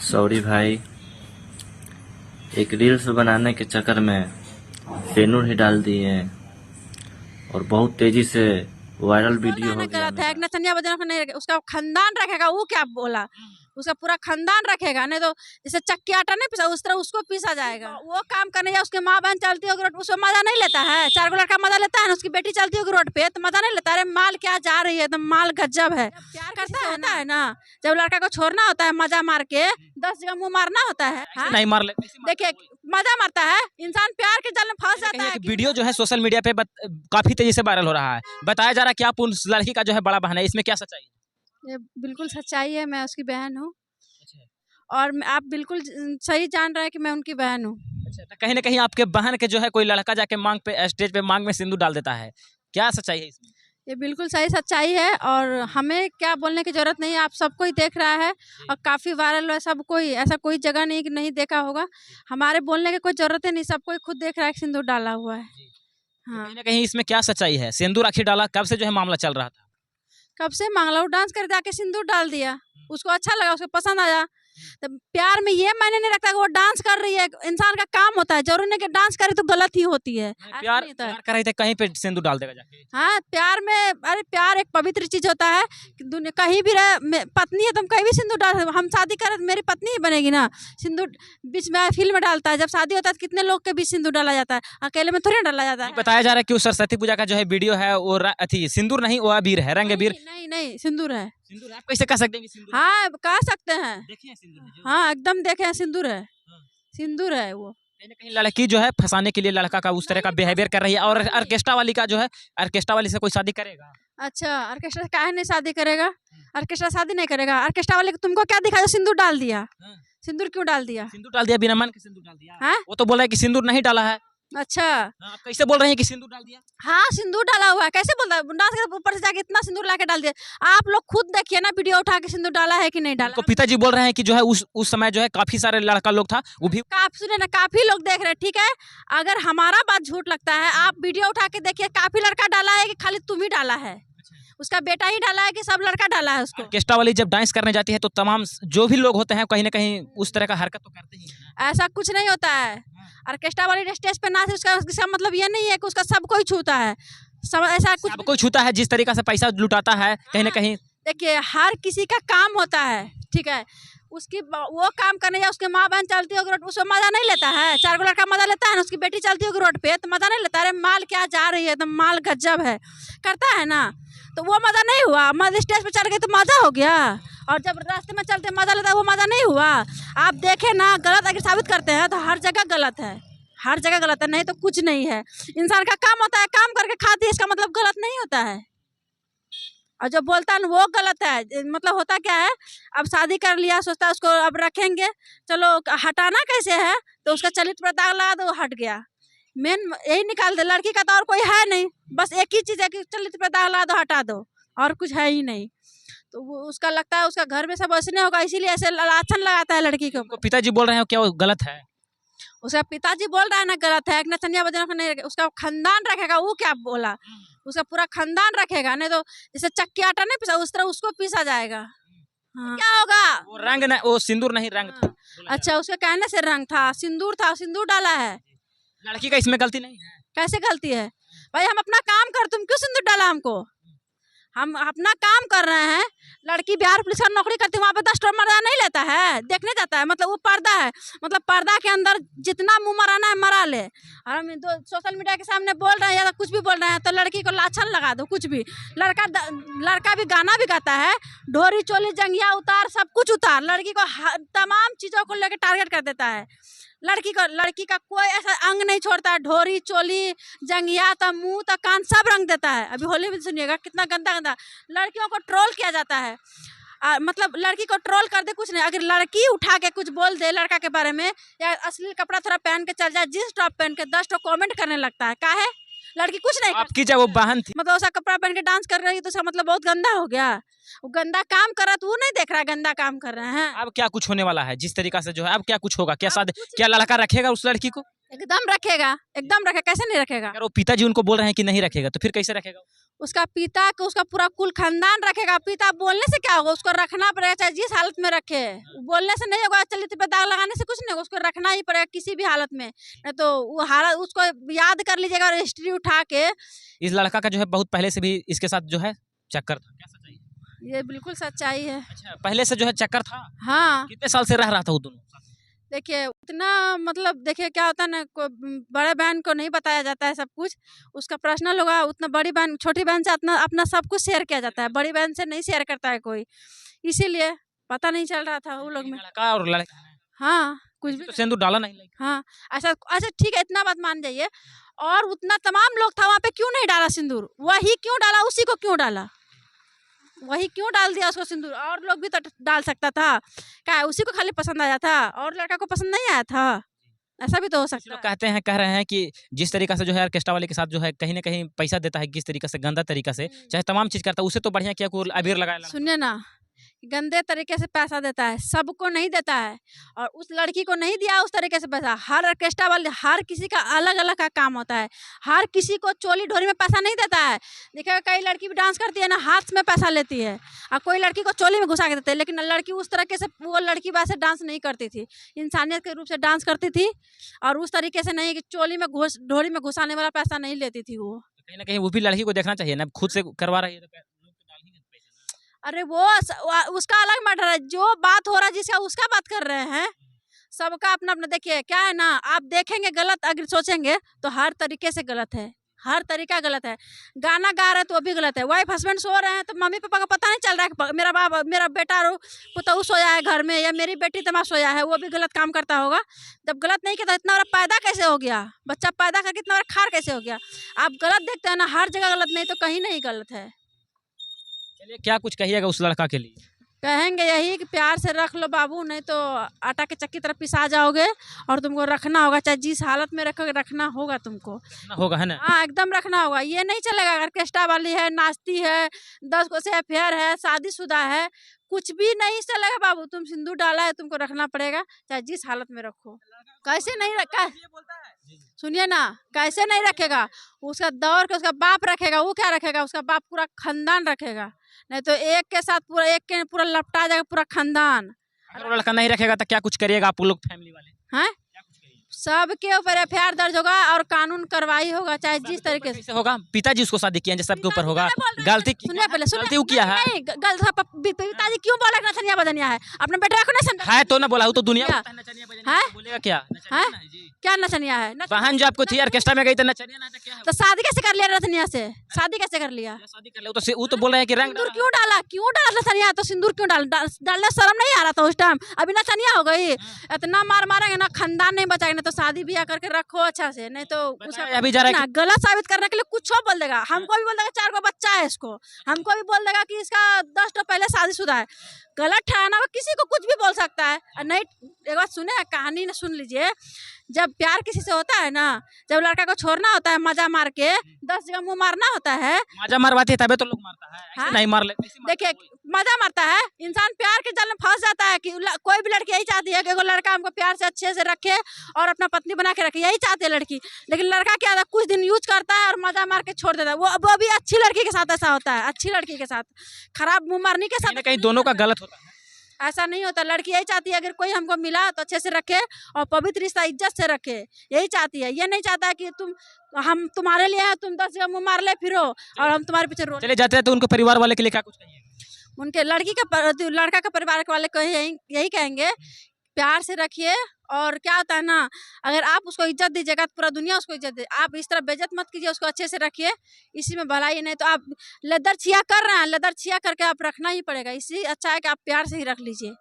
Sorry भाई, एक reels बनाने के चक्कर में सेनूर ही डाल दिए हैं और बहुत तेजी से वायरल वीडियो हो गया गलत है। एक नचनिया बजाना नहीं रखे, उसका खानदान रखेगा। वो क्या बोला, उसका पूरा खानदान रखेगा। नहीं तो जैसे चक्की आटा नहीं पीसा उस तरह उसको पीसा जाएगा। वो काम करने या उसके माँ बहन चलती होगी रोड, उसमें मजा नहीं लेता है। 4 लड़का मजा लेता है ना, उसकी बेटी चलती होगी रोड पे तो मजा नहीं लेता। अरे माल क्या जा रही है, एकदम माल गजब है। प्यार करता है ना, जब लड़का को छोड़ना होता है मजा मार के 10 जगह मुंह मारना होता है। हाँ? नहीं मार लेते। देखिए मजा मारता है इंसान, प्यार के जाल में फंस जाता है। वीडियो जो है सोशल मीडिया पे काफी तेजी से वायरल हो रहा है। बताया जा रहा है कि आप उस लड़की का जो है बड़ा बहन है, इसमें क्या सच्चाई है? ये बिल्कुल सच्चाई है, मैं उसकी बहन हूँ। और आप बिल्कुल सही जान रहे हैं कि मैं उनकी बहन हूँ। अच्छा, तो कहीं ना कहीं आपके बहन के जो है कोई लड़का जाके मांग पे स्टेज पे मांग में सिंदूर डाल देता है, क्या सच्चाई है इसमें? ये बिल्कुल सही सच्चाई है और हमें क्या बोलने की जरूरत नहीं है। आप सबको ही देख रहा है और काफ़ी वायरल है। सब कोई, ऐसा कोई जगह नहीं कि नहीं देखा होगा। हमारे बोलने की कोई जरूरत ही नहीं, सब कोई खुद देख रहा है कि सिंदूर डाला हुआ है। हाँ, कहीं ना कहीं इसमें क्या सच्चाई है? सिंदूर आखिर डाला कब से जो है मामला चल रहा था? कब से मांगला, वो डांस कर जाके सिंदूर डाल दिया। उसको अच्छा लगा, उसको पसंद आया। तो प्यार में ये मायने नहीं रखता कि वो डांस कर रही है। इंसान का काम होता है, जरूरी नहीं कि डांस करे तो गलत ही होती है। ऐसा प्यार नहीं होता है। प्यार कर रहे थे, कहीं पे सिंदूर डाल देगा जाके? हाँ, प्यार में, अरे प्यार एक पवित्र चीज होता है कि दुनिया कहीं भी रहे। पत्नी है, तुम कहीं भी सिंदूर डाल। हम शादी करें तो मेरी पत्नी ही बनेगी ना। सिंदूर बीच में फिल्म में डालता है, जब शादी होता है तो कितने लोग के बीच सिंदूर डाला जाता है, अकेले में थोड़ी डाला जाता है। बताया जा रहा है कि उस सरस्वती पूजा का जो है वीडियो है वो अथी सिंदूर नहीं, वो अबीर है, रंग अबीर। नहीं नहीं, सिंदूर है। सिंदूर आप कैसे कह सकते हैं कि सिंदूर है? हाँ, कह सकते हैं। देखिए सिंदूर है जो। हाँ, एकदम देखे हैं, सिंदूर है। हाँ। सिंदूर है वो। कहीं ना कहीं लड़की जो है फंसाने के लिए लड़का का उस तरह का बिहेवियर कर रही है। और ऑर्केस्ट्रा वाली का जो है, ऑर्केस्ट्रा वाली से कोई शादी करेगा? अच्छा, ऑर्केस्ट्रा से काहे नहीं शादी करेगा? ऑर्केस्ट्रा शादी नहीं करेगा। ऑर्केस्ट्रा वाले को तुमको क्या दिखा जो सिंदूर डाल दिया? सिंदूर क्यों डाल दिया? सिंदूर डाल दिया, बिना मन के सिंदूर डाल दिया। हाँ? वो तो बोल रहा है कि सिंदूर नहीं डाला है। अच्छा, आप कैसे बोल रहे हैं कि सिंदूर डाल दिया? हाँ सिंदूर डाला हुआ है। कैसे बोलता है? डांस के ऊपर से जाके इतना सिंदूर लाके डाल दिया। आप लोग खुद देखिए ना, वीडियो उठा के सिंदूर डाला है कि नहीं डाला। तो पिताजी बोल रहे हैं कि जो है उस समय जो है काफी सारे लड़का लोग था, वो भी काफी सुने ना, काफी लोग देख रहे हैं। ठीक है, अगर हमारा बात झूठ लगता है, आप वीडियो उठा के देखिए। काफी लड़का डाला है कि खाली तुम ही डाला है? उसका बेटा ही डाला है कि सब लड़का डाला है उसको? ऑर्केस्ट्रा वाली जब डांस करने जाती है तो तमाम जो भी लोग होते हैं कहीं ना कहीं उस तरह का हरकत तो करते ही हैं। ऐसा कुछ नहीं होता है। ऑर्केस्ट्रा वाली स्टेज पे नाच, उसका मतलब ये नहीं है कि उसका सब कोई छूता है। सब ऐसा कुछ सबको छूता है, जिस तरीका से पैसा लुटाता है कहीं ना कहीं। देखिए, हर किसी का काम होता है। ठीक है, उसकी वो काम करने या उसके माँ बहन चलती होगी रोड, उसमें मजा नहीं लेता है। 4 लड़का मजा लेता है ना, उसकी बेटी चलती होगी रोड पे तो मजा नहीं लेता। अरे माल क्या जा रही है, एकदम माल गजब है। करता है ना, तो वो मजा नहीं हुआ। मजा स्टेज पे चढ़ गए तो मजा हो गया, और जब रास्ते में चलते मजा लेता है वो मजा नहीं हुआ। आप देखे ना, गलत अगर साबित करते हैं तो हर जगह गलत है। हर जगह गलत है, नहीं तो कुछ नहीं है। इंसान का काम होता है, काम करके खाती है, इसका मतलब गलत नहीं होता है। और जो बोलता है वो गलत है। मतलब होता क्या है, अब शादी कर लिया, सोचता है उसको अब रखेंगे, चलो हटाना कैसे है, तो उसका चरित्र पर दाग लगा दो, हट गया। मेन यही निकाल दे। लड़की का तो और कोई है नहीं, बस एक ही चीज़ है कि चरित्र पर दाग लगा दो, हटा दो, और कुछ है ही नहीं। तो वो उसका लगता है उसका घर में सब ऐसे होगा, इसीलिए ऐसे लाछन लगाता है लड़की के ऊपर। पिताजी बोल रहे हैं क्या वो गलत है? उसका पिताजी बोल रहा है ना गलत है। एक नचनिया बजाना नहीं रखे, उसका खानदान रखेगा। वो क्या बोला, उसका पूरा खानदान रखेगा। नहीं तो जैसे चक्की आटा नहीं पीसा उस तरह उसको पीसा जाएगा। हाँ। क्या होगा? वो रंग नहीं, वो सिंदूर नहीं, रंग था। अच्छा, उसके कहने से रंग था, सिंदूर था, सिंदूर डाला है। लड़की का इसमें गलती नहीं है। कैसे गलती है भाई? हम अपना काम कर, तुम क्यों सिंदूर डाला हमको? हम अपना काम कर रहे हैं। लड़की बिहार पुलिस का नौकरी करती है, वहाँ पे 10 मर्दा नहीं लेता है, देखने जाता है। मतलब वो पर्दा है, मतलब पर्दा के अंदर जितना मुंह मराना है मरा ले। और हम सोशल मीडिया के सामने बोल रहे हैं या तो कुछ भी बोल रहे हैं तो लड़की को लाछन लगा दो, कुछ भी। लड़का भी गाना भी गाता है, ढोरी चोली जंगिया उतार, सब कुछ उतार। लड़की को तमाम चीज़ों को लेकर टारगेट कर देता है। लड़की का कोई ऐसा अंग नहीं छोड़ता है। ढोरी चोली जंगिया तक, मुंह तक, कान सब रंग देता है। अभी होली में सुनिएगा कितना गंदा गंदा लड़कियों को ट्रोल किया जाता है। मतलब लड़की को ट्रोल कर दे कुछ नहीं, अगर लड़की उठा के कुछ बोल दे लड़का के बारे में, या अश्लील कपड़ा थोड़ा पहन के चल जाए, जींस टॉप पहन के 10 कमेंट करने लगता है। काहे? लड़की कुछ नहीं आपकी जब वो बहन थी, मतलब ऐसा कपड़ा पहन के डांस कर रही है तो उसका मतलब बहुत गंदा हो गया। वो गंदा काम कर रहा तो वो नहीं देख रहा है गंदा काम कर रहे हैं। अब क्या कुछ होने वाला है जिस तरीका से जो है, अब क्या कुछ होगा? क्या शादी, क्या लड़का रखेगा उस लड़की को? एकदम रखेगा, एकदम रखेगा, कैसे नहीं रखेगा। अगर वो पिताजी उनको बोल रहे हैं कि नहीं रखेगा तो फिर कैसे रखेगा? उसका पिता को उसका पूरा कुल खानदान रखेगा। पिता बोलने से क्या होगा, उसको रखना पड़ेगा, चाहे जिस हालत में रखे। बोलने से नहीं होगा, चलिए पे दाग लगाने से कुछ नहीं होगा, उसको रखना ही पड़ेगा किसी भी हालत में। नहीं तो वो हालत उसको याद कर लीजिएगा, रजिस्ट्री उठा के। इस लड़का का जो है बहुत पहले से भी इसके साथ जो है चक्कर था, क्या सच्चाई है? ये बिल्कुल सच्चाई है। अच्छा, पहले से जो है चक्कर था? हाँ, कितने साल से रह रहा था वो दोनों? देखिए उतना मतलब देखिए क्या होता है ना, बड़े बहन को नहीं बताया जाता है सब कुछ, उसका पर्सनल होगा। उतना बड़ी बहन छोटी बहन से अपना अपना सब कुछ शेयर किया जाता है, बड़ी बहन से नहीं शेयर करता है कोई, इसीलिए पता नहीं चल रहा था वो लोग में। लड़का और लड़का हाँ, कुछ भी तो सिंदूर डाला नहीं लड़का। हाँ, ऐसा अच्छा ठीक है, इतना बात मान जाइए। और उतना तमाम लोग था वहाँ पे, क्यों नहीं डाला सिंदूर? वही क्यों डाला, उसी को क्यों डाला, वही क्यों डाल दिया उसको सिंदूर? और लोग भी तो डाल सकता था, क्या उसी को खाली पसंद आया था और लड़का को पसंद नहीं आया था? ऐसा भी तो हो कुछ सकता लोग है। कहते हैं, कह रहे हैं कि जिस तरीका से जो है ऑर्केस्ट्रा वाले के साथ जो है कहीं ना कहीं पैसा देता है, किस तरीका से गंदा तरीका से, चाहे तमाम चीज करता है, उससे तो बढ़िया किया कोई अबीर लगाया लड़का। सुनिए ना, गंदे तरीके से पैसा देता है, सबको नहीं देता है, और उस लड़की को नहीं दिया उस तरीके से पैसा। हर ऑर्केस्ट्रा वाले, हर किसी का अलग अलग का काम होता है, हर किसी को चोली ढोरी में पैसा नहीं देता है। देखिएगा कई लड़की भी डांस करती है ना, हाथ में पैसा लेती है, और कोई लड़की को चोली में घुसा के देते हैं। लेकिन लड़की उस तरीके से, वो लड़की वैसे डांस नहीं करती थी, इंसानियत के रूप से डांस करती थी, और उस तरीके से नहीं कि चोली में ढोरी में घुसाने वाला पैसा नहीं लेती थी वो। कहीं ना कहीं वो भी लड़की को देखना चाहिए ना, खुद से करवा रही है तो लोग तो डाल ही देते पैसे ना। अरे वो उसका अलग मैटर है, जो बात हो रहा है जिसका उसका बात कर रहे हैं। सबका अपना अपना, देखिए क्या है ना, आप देखेंगे गलत अगर सोचेंगे तो हर तरीके से गलत है, हर तरीका गलत है। गाना गा रहे हैं तो वो भी गलत है, वाइफ हस्बैंड सो रहे हैं तो मम्मी पापा को पता नहीं चल रहा है कि मेरा बाप, मेरा बेटा पुतहू सोया है घर में, या मेरी बेटी तमा सोया है, वो भी गलत काम करता होगा। जब गलत नहीं किया तो इतना बड़ा पैदा कैसे हो गया, बच्चा पैदा करके इतना बड़ा खार कैसे हो गया? आप गलत देखते हैं ना, हर जगह गलत, नहीं तो कहीं नहीं गलत है। चलिए, क्या कुछ कहिएगा उस लड़का के लिए? कहेंगे यही कि प्यार से रख लो बाबू, नहीं तो आटा के चक्की तरफ पिसा जाओगे, और तुमको रखना होगा, चाहे जिस हालत में रखोगे रखना होगा तुमको। ना होगा, है ना? हाँ, एकदम रखना होगा। ये नहीं चलेगा ऑर्केस्ट्रा वाली है, नाचती है, 10 को से अफेयर है, शादीशुदा है, कुछ भी नहीं चलेगा बाबू। तुम सिंदूर डाला है, तुमको रखना पड़ेगा, चाहे जिस हालत में रखो। कैसे नहीं रखा, सुनिए ना, कैसे नहीं रखेगा? उसका दौर के उसका बाप रखेगा, वो क्या रखेगा? उसका बाप पूरा खानदान रखेगा, नहीं तो एक के साथ पूरा, एक के पूरा लपटा जाएगा पूरा खानदान। अगर वो लड़का नहीं रखेगा तो क्या कुछ करिएगा आप लोग फैमिली वाले? हैं, क्या कुछ करिएगा? सबके ऊपर एफआईआर दर्ज होगा और कानून कार्रवाई होगा, चाहे जिस तरीके से। कैसे होगा? पिताजी उसको शादी किए हैं, जैसे सबके ऊपर होगा। मैं बोल रही हूँ, गलती सुनिए पहले, गलती वो किया है। नहीं, पिताजी क्यों बोला नचनिया बदनिया है? अपने बेटा को नहीं समझा है तो ना बोला, वो तो दुनिया क्या? बोलता है नचनिया बजनिया, हैं? तो बोलेगा क्या? नचनिया हैं? ना है जी। क्या नचनिया है? बहन जो आपको थी ऑर्केस्ट्रा में गई तो नचनिया ना था, क्या है तो शादी कैसे कर लिया नचनिया से? शादी कैसे कर लिया? वो? शादी कर ले, वो तो बोल रहे हैं कि रंग सिंदूर डाला। क्यों डाला, क्यों डाला नचनिया? तो सिंदूर क्यों डालने शर्म नहीं आ रहा था उस टाइम? अभी नचनिया हो गई, इतना मार मारेंगे ना, खानदान नहीं बचाएंगे। नहीं तो शादी ब्याह करके रखो अच्छा से, नहीं तो उसका अभी जा रहा है ना गलत साबित करने के लिए कुछ बोल देगा। हमको भी बोल देगा 4 को बच्चा है इसको, हमको भी बोल देगा कि इसका 10 तो पहले शादीशुदा है। गलत ठहराना, वो किसी को कुछ भी बोल सकता है। और नहीं, एक बात सुने, कहानी न सुन लीजिए। जब प्यार किसी से होता है ना, जब लड़का को छोड़ना होता है मजा मार के, 10 जगह मुंह मारना होता है। मजा मरवाते हैं तबे तो लोग मारता है, ऐसे हाँ? नहीं मार लेते। देखिए मजा मारता है, इंसान प्यार के जाल में फंस जाता है कि कोई भी लड़की यही चाहती है कि एगो लड़का हमको प्यार से अच्छे से रखे और अपना पत्नी बना के रखे, यही चाहती है लड़की। लेकिन लड़का क्या होता है, कुछ दिन यूज करता है और मजा मार के छोड़ देता है। वो भी अच्छी लड़की के साथ ऐसा होता है, अच्छी लड़की के साथ, खराब मुंह मारनी के कहीं ना साथ कहीं दोनों का गलत होता है। ऐसा नहीं होता। लड़की यही चाहती है अगर कोई हमको मिला तो अच्छे से रखे और पवित्र रिश्ता इज्जत से रखे, यही चाहती है। ये नहीं चाहता है कि हम तुम्हारे लिए हैं, तुम 10 जगह मुंह मार ले फिरो और हम तुम्हारे पीछे रो। चले जाते हैं तो उनके परिवार वाले के लिए क्या कुछ कहिएगा? उनके लड़का का परिवार वाले को यही कहेंगे, प्यार से रखिए। और क्या होता है ना, अगर आप उसको इज्जत दीजिएगा तो पूरा दुनिया उसको इज्जत दे। आप इस तरह बेइज्जत मत कीजिए, उसको अच्छे से रखिए, इसी में भलाई। नहीं तो आप लेदर छिया कर रहे हैं, लेदर छिया करके आप रखना ही पड़ेगा। इसी अच्छा है कि आप प्यार से ही रख लीजिए।